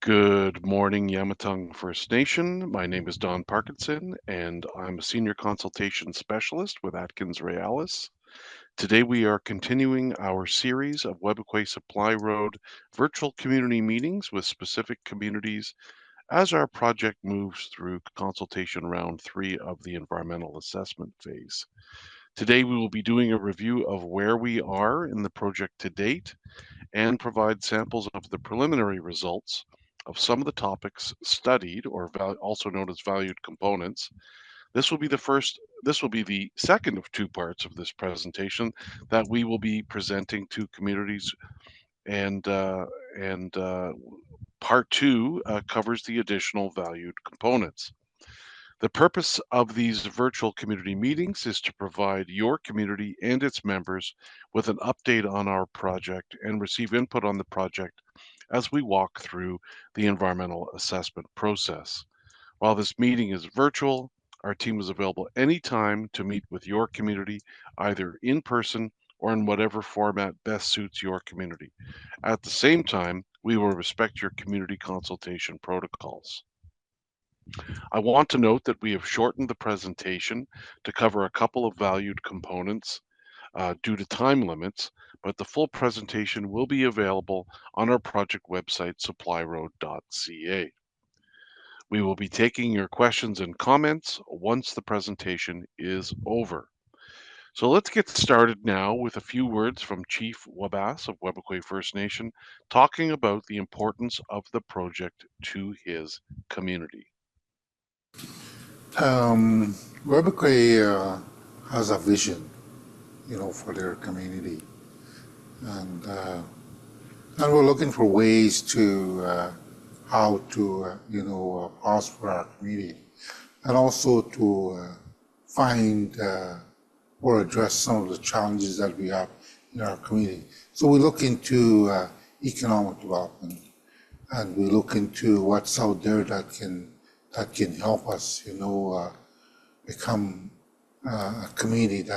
Good morning, Eabametoong First Nation. My name is Don Parkinson, and I'm a Senior Consultation Specialist with Atkins Realis. Today we are continuing our series of Webequie Supply Road virtual community meetings with specific communities as our project moves through consultation round 3 of the environmental assessment phase. Today we will be doing a review of where we are in the project to date and provide samples of the preliminary results of some of the topics studied, or also known as valued components. This will be the second of two parts of this presentation that we will be presenting to communities, and part two covers the additional valued components. The purpose of these virtual community meetings is to provide your community and its members with an update on our project and receive input on the project as we walk through the environmental assessment process. While this meeting is virtual, our team is available anytime to meet with your community, either in person or in whatever format best suits your community. At the same time, we will respect your community consultation protocols. I want to note that we have shortened the presentation to cover a couple of valued components due to time limits, but the full presentation will be available on our project website, supplyroad.ca. We will be taking your questions and comments once the presentation is over. So let's get started now with a few words from Chief Wabass of Webequie First Nation, talking about the importance of the project to his community. Webequie has a vision, for their community, and we're looking for ways to how to, prosper our community, and also to find or address some of the challenges that we have in our community. So we look into economic development, and we look into what's out there that can help us, become a community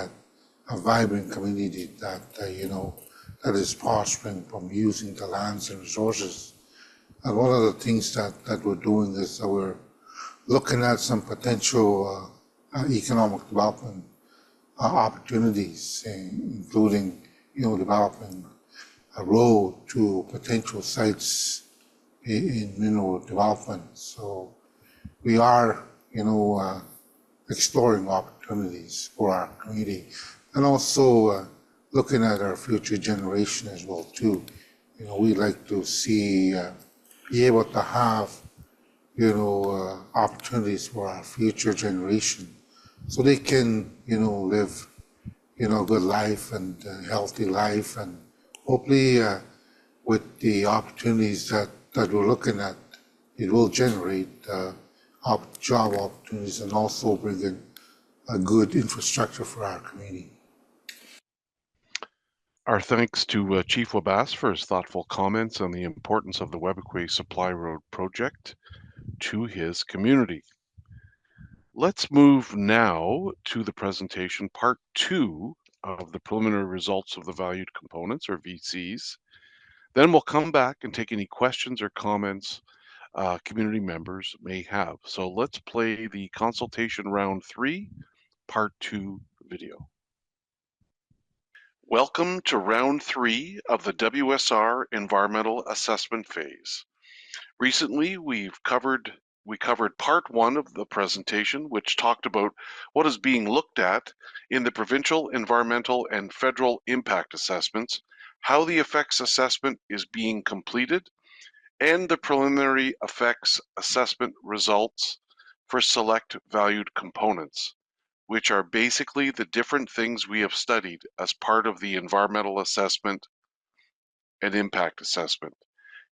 a vibrant community that, that is prospering from using the lands and resources. And one of the things that we're doing is that we're looking at some potential economic development opportunities, including, developing a road to potential sites in mineral development. So we are, exploring opportunities for our community, and also looking at our future generation as well too. We like to see, be able to have, opportunities for our future generation, so they can, live, a good life and a healthy life, and hopefully with the opportunities that we're looking at, it will generate job opportunities and also bring in a good infrastructure for our community. Our thanks to Chief Wabass for his thoughtful comments on the importance of the Webequie Supply Road project to his community. Let's move now to the presentation, part two of the preliminary results of the valued components, or VCs. Then we'll come back and take any questions or comments community members may have. So let's play the consultation round 3, part 2 video. Welcome to round 3 of the WSR environmental assessment phase. Recently, we covered part 1 of the presentation, which talked about what is being looked at in the provincial environmental and federal impact assessments, how the effects assessment is being completed, and the preliminary effects assessment results for select valued components, which are basically the different things we have studied as part of the environmental assessment and impact assessment.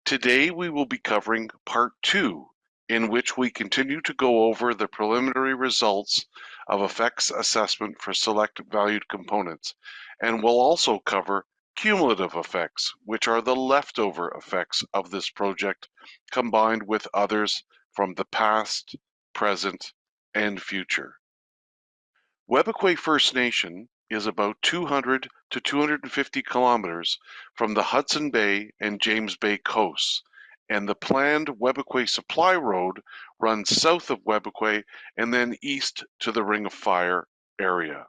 Today, we will be covering part 2, in which we continue to go over the preliminary results of effects assessment for select valued components, and we'll also cover cumulative effects, which are the leftover effects of this project combined with others from the past, present, and future. Webequie First Nation is about 200 to 250 kilometers from the Hudson Bay and James Bay coasts and the planned Webequie Supply Road runs south of Webequie and then east to the Ring of Fire area.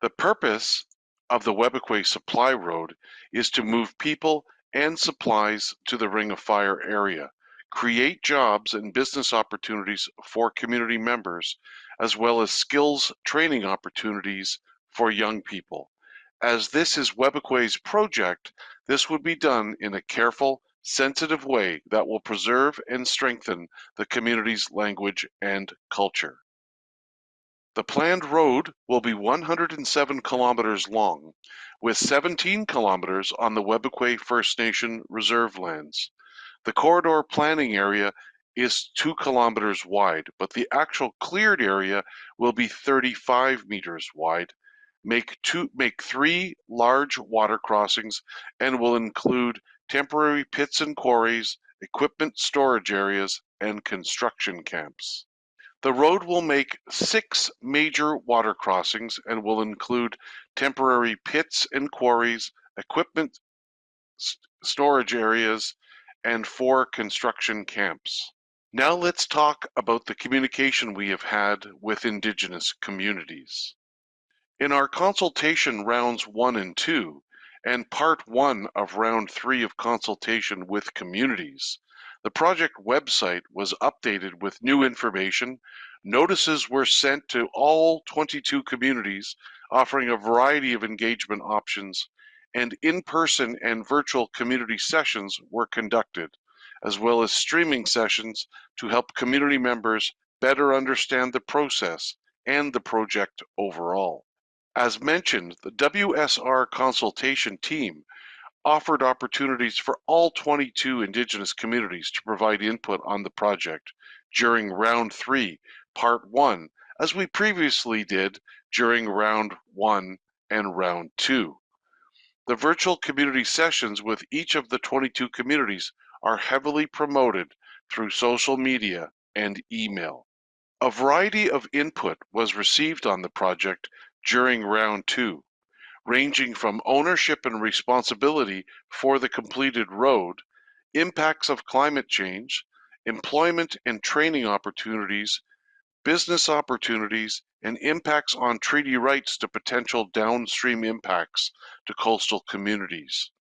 The purpose of the Webequie Supply Road is to move people and supplies to the Ring of Fire area, create jobs and business opportunities for community members, as well as skills training opportunities for young people. As this is Webequie's project, this would be done in a careful, sensitive way that will preserve and strengthen the community's language and culture. The planned road will be 107 kilometers long, with 17 kilometers on the Webequie First Nation reserve lands. The corridor planning area is 2 kilometers wide, but the actual cleared area will be 35 meters wide. Make 3 large water crossings and will include temporary pits and quarries, equipment storage areas, and construction camps. The road will make 6 major water crossings and will include temporary pits and quarries, equipment storage areas, and 4 construction camps. Now let's talk about the communication we have had with Indigenous communities. In our consultation rounds 1 and 2, and part 1 of round 3 of consultation with communities, the project website was updated with new information. Notices were sent to all 22 communities, offering a variety of engagement options, and in-person and virtual community sessions were conducted, as well as streaming sessions to help community members better understand the process and the project overall. As mentioned, the WSR consultation team offered opportunities for all 22 Indigenous communities to provide input on the project during round 3, part 1, as we previously did during round 1 and round 2. The virtual community sessions with each of the 22 communities are heavily promoted through social media and email. A variety of input was received on the project during round 2, ranging from ownership and responsibility for the completed road, impacts of climate change, employment and training opportunities, business opportunities, and impacts on treaty rights to potential downstream impacts to coastal communities.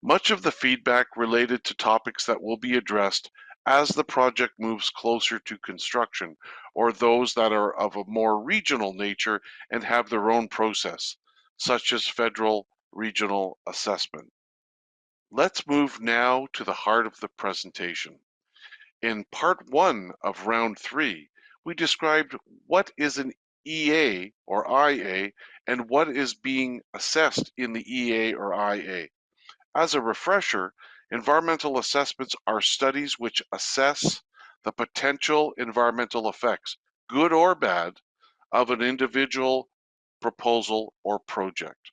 Much of the feedback related to topics that will be addressed as the project moves closer to construction, or those that are of a more regional nature and have their own process, such as federal regional assessment. Let's move now to the heart of the presentation. In part 1 of round 3, we described what is an EA or IA and what is being assessed in the EA or IA. As a refresher, environmental assessments are studies which assess the potential environmental effects, good or bad, of an individual proposal or project.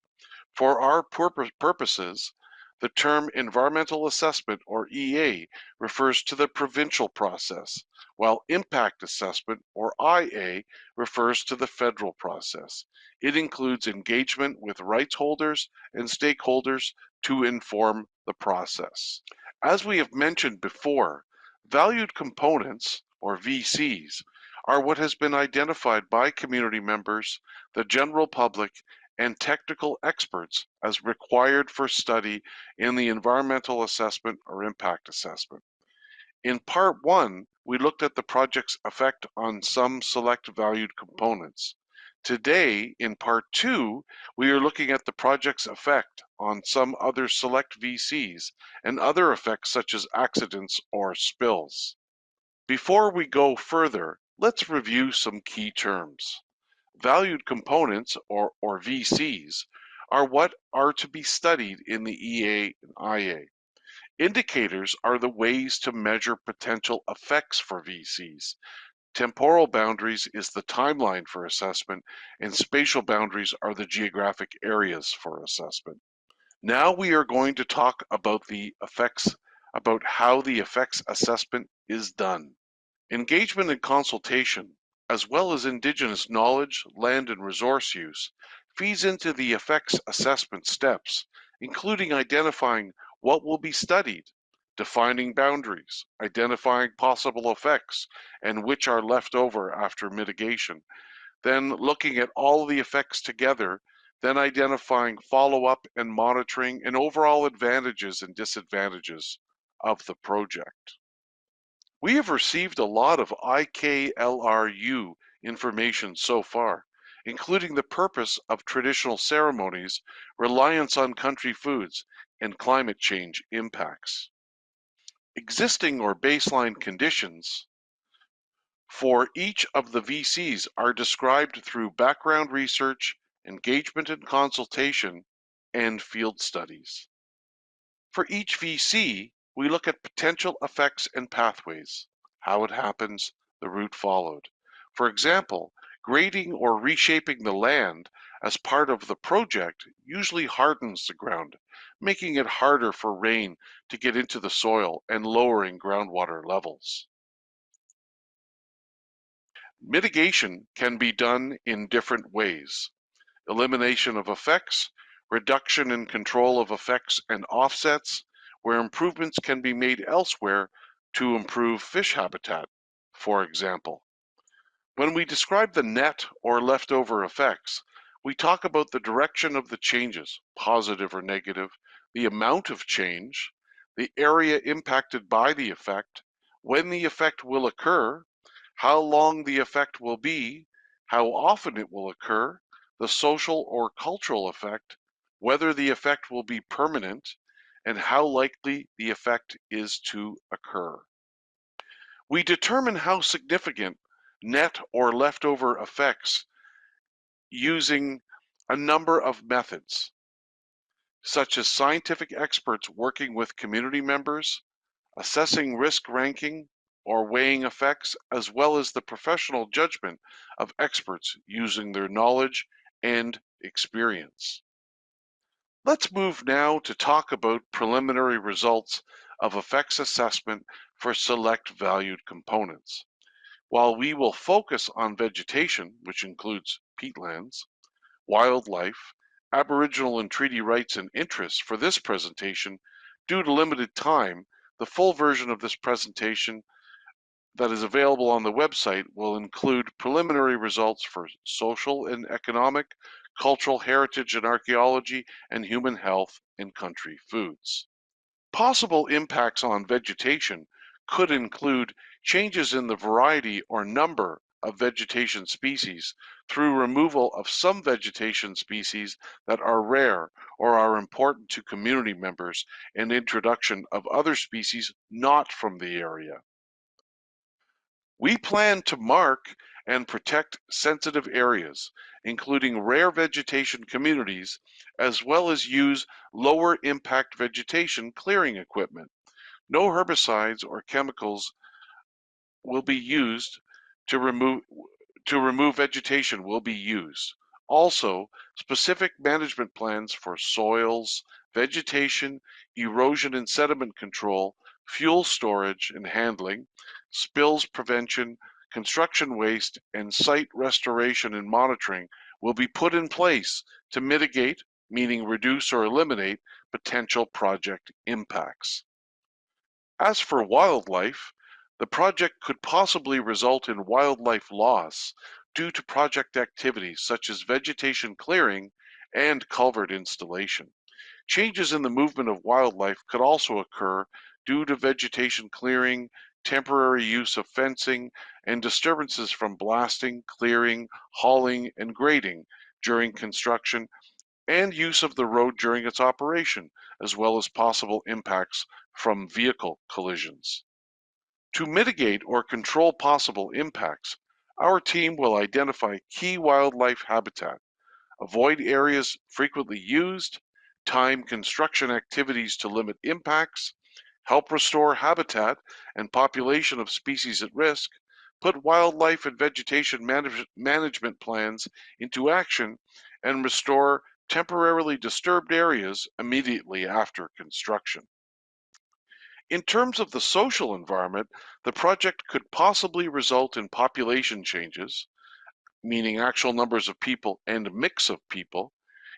For our purposes, the term environmental assessment or EA refers to the provincial process, while impact assessment or IA refers to the federal process. It includes engagement with rights holders and stakeholders to inform the process. As we have mentioned before, valued components, or VCs, are what has been identified by community members, the general public, and technical experts as required for study in the environmental assessment or impact assessment. In part 1, we looked at the project's effect on some select valued components. Today, in part 2, we are looking at the project's effect on some other select VCs and other effects such as accidents or spills. Before we go further, let's review some key terms. Valued components, or VCs, are what are to be studied in the EA and IA. Indicators are the ways to measure potential effects for VCs. Temporal boundaries is the timeline for assessment, and spatial boundaries are the geographic areas for assessment. Now we are going to talk about how the effects assessment is done. Engagement and consultation, as well as Indigenous knowledge, land, and resource use, feeds into the effects assessment steps, including identifying what will be studied, defining boundaries, identifying possible effects and which are left over after mitigation, then looking at all the effects together, then identifying follow-up and monitoring and overall advantages and disadvantages of the project. We have received a lot of IKLRU information so far, including the purpose of traditional ceremonies, reliance on country foods, and climate change impacts. Existing or baseline conditions for each of the VCs are described through background research, engagement and consultation, and field studies. For each VC, we look at potential effects and pathways, how it happens, the route followed. For example, grading or reshaping the land as part of the project usually hardens the ground, making it harder for rain to get into the soil and lowering groundwater levels. Mitigation can be done in different ways. Elimination of effects, reduction and control of effects and offsets, where improvements can be made elsewhere to improve fish habitat, for example. When we describe the net or leftover effects, we talk about the direction of the changes, positive or negative, the amount of change, the area impacted by the effect, when the effect will occur, how long the effect will be, how often it will occur, the social or cultural effect, whether the effect will be permanent, and how likely the effect is to occur. We determine how significant net or leftover effects using a number of methods, such as scientific experts working with community members, assessing risk ranking, or weighing effects, as well as the professional judgment of experts using their knowledge and experience. Let's move now to talk about preliminary results of effects assessment for select valued components. While we will focus on vegetation, which includes peatlands, wildlife, Aboriginal and treaty rights and interests for this presentation, due to limited time, the full version of this presentation that is available on the website will include preliminary results for social and economic, cultural heritage and archaeology, and human health and country foods. Possible impacts on vegetation could include changes in the variety or number of vegetation species through removal of some vegetation species that are rare or are important to community members and introduction of other species not from the area. We plan to mark and protect sensitive areas, including rare vegetation communities, as well as use lower impact vegetation clearing equipment. No herbicides or chemicals will be used to remove vegetation will be used. Also, specific management plans for soils, vegetation, erosion and sediment control, fuel storage and handling, spills prevention, construction waste, and site restoration and monitoring will be put in place to mitigate, meaning reduce or eliminate, potential project impacts. As for wildlife, the project could possibly result in wildlife loss due to project activities such as vegetation clearing and culvert installation. Changes in the movement of wildlife could also occur due to vegetation clearing, temporary use of fencing, and disturbances from blasting, clearing, hauling, and grading during construction and use of the road during its operation, as well as possible impacts from vehicle collisions. To mitigate or control possible impacts, our team will identify key wildlife habitat, avoid areas frequently used, time construction activities to limit impacts, help restore habitat and population of species at risk, put wildlife and vegetation management plans into action, and restore temporarily disturbed areas immediately after construction. In terms of the social environment, the project could possibly result in population changes, meaning actual numbers of people and mix of people,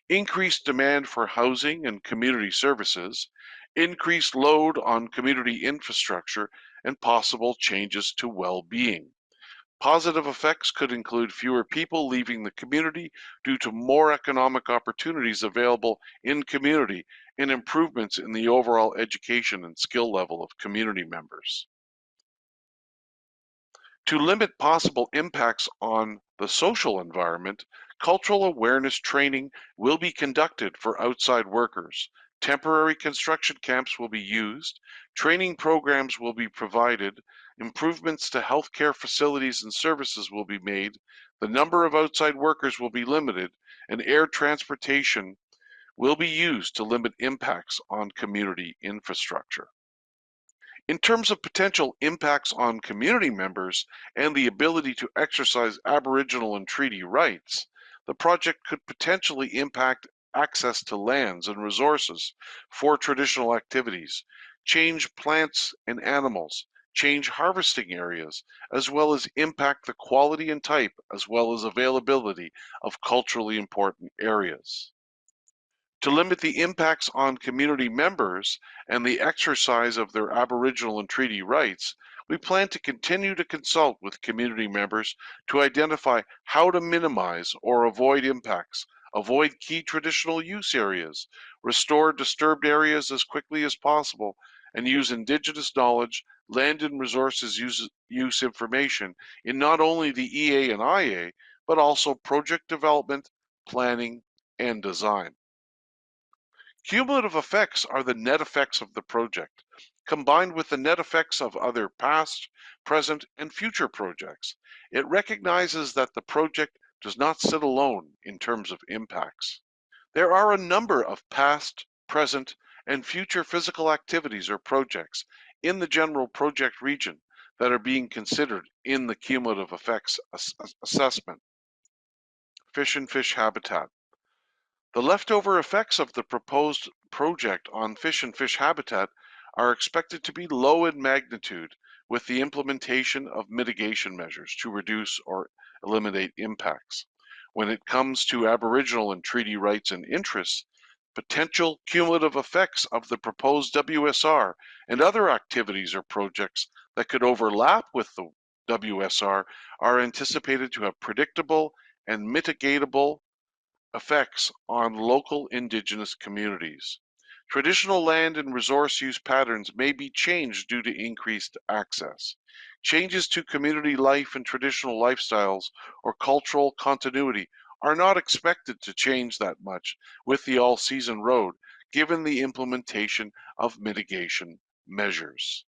increased demand for housing and community services, increased load on community infrastructure, and possible changes to well-being. Positive effects could include fewer people leaving the community due to more economic opportunities available in community and improvements in the overall education and skill level of community members. To limit possible impacts on the social environment, cultural awareness training will be conducted for outside workers. Temporary construction camps will be used, training programs will be provided, improvements to healthcare facilities and services will be made, the number of outside workers will be limited, and air transportation will be used to limit impacts on community infrastructure. In terms of potential impacts on community members and the ability to exercise Aboriginal and treaty rights, the project could potentially impact access to lands and resources for traditional activities, change plants and animals, change harvesting areas, as well as impact the quality and type as well as availability of culturally important areas. To limit the impacts on community members and the exercise of their Aboriginal and treaty rights, we plan to continue to consult with community members to identify how to minimize or avoid impacts, avoid key traditional use areas, restore disturbed areas as quickly as possible, and use Indigenous knowledge, land and resources use information in not only the EA and IA, but also project development, planning, and design. Cumulative effects are the net effects of the project, combined with the net effects of other past, present, and future projects. It recognizes that the project does not sit alone in terms of impacts. There are a number of past, present, and future physical activities or projects in the general project region that are being considered in the cumulative effects assessment. Fish and fish habitat. The leftover effects of the proposed project on fish and fish habitat are expected to be low in magnitude with the implementation of mitigation measures to reduce or eliminate impacts. When it comes to Aboriginal and treaty rights and interests, potential cumulative effects of the proposed WSR and other activities or projects that could overlap with the WSR are anticipated to have predictable and mitigatable effects on local Indigenous communities. Traditional land and resource use patterns may be changed due to increased access. Changes to community life and traditional lifestyles or cultural continuity are not expected to change that much with the all-season road, given the implementation of mitigation measures.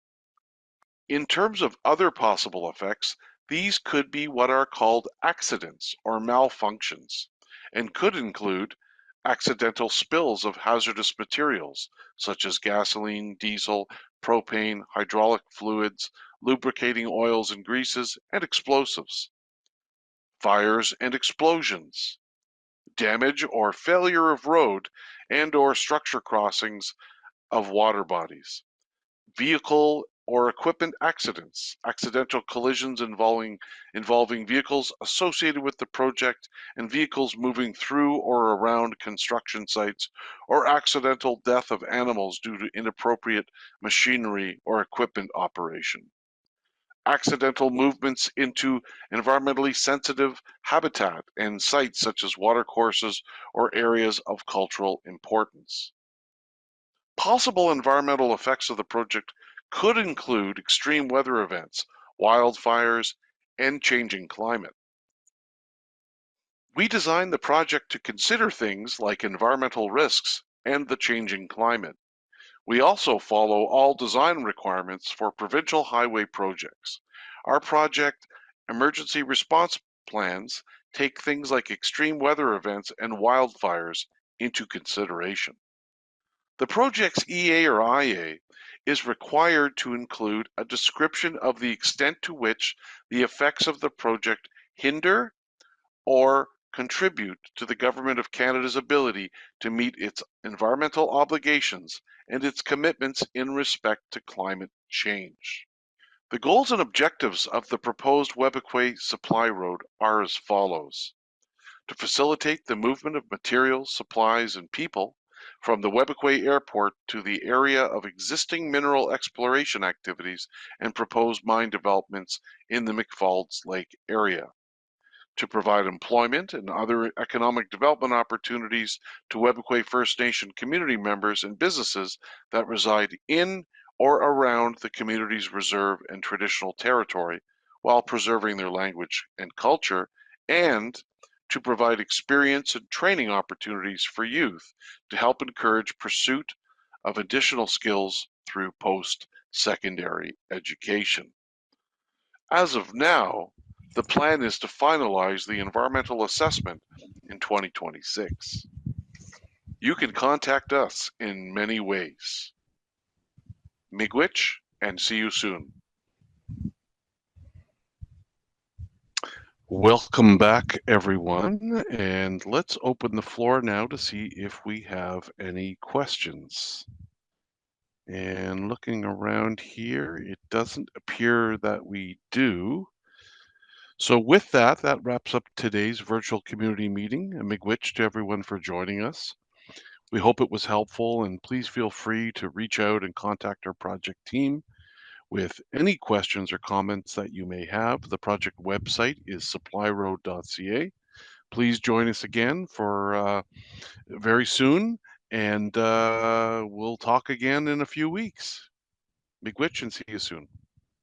In terms of other possible effects, these could be what are called accidents or malfunctions, and could include accidental spills of hazardous materials, such as gasoline, diesel, propane, hydraulic fluids, lubricating oils and greases, and explosives, fires and explosions, damage or failure of road and or structure crossings of water bodies, vehicle or equipment accidents, accidental collisions involving vehicles associated with the project and vehicles moving through or around construction sites, or accidental death of animals due to inappropriate machinery or equipment operation. Accidental movements into environmentally sensitive habitat and sites such as watercourses or areas of cultural importance. Possible environmental effects of the project could include extreme weather events, wildfires, and changing climate. We designed the project to consider things like environmental risks and the changing climate. We also follow all design requirements for provincial highway projects. Our project emergency response plans take things like extreme weather events and wildfires into consideration. The project's EA or IA is required to include a description of the extent to which the effects of the project hinder or contribute to the Government of Canada's ability to meet its environmental obligations and its commitments in respect to climate change. The goals and objectives of the proposed Webequie Supply Road are as follows: to facilitate the movement of materials, supplies, and people from the Webequie Airport to the area of existing mineral exploration activities and proposed mine developments in the McFalds Lake area, to provide employment and other economic development opportunities to Webequie First Nation community members and businesses that reside in or around the community's reserve and traditional territory while preserving their language and culture, and to provide experience and training opportunities for youth to help encourage pursuit of additional skills through post-secondary education. As of now, the plan is to finalize the environmental assessment in 2026. You can contact us in many ways. Miigwech, and see you soon. Welcome back, everyone, and let's open the floor now to see if we have any questions. And looking around here, it doesn't appear that we do. So with that, that wraps up today's virtual community meeting. A miigwech to everyone for joining us. We hope it was helpful, and please feel free to reach out and contact our project team with any questions or comments that you may have. The project website is supplyroad.ca. Please join us again for very soon, and we'll talk again in a few weeks. Miigwech, and see you soon.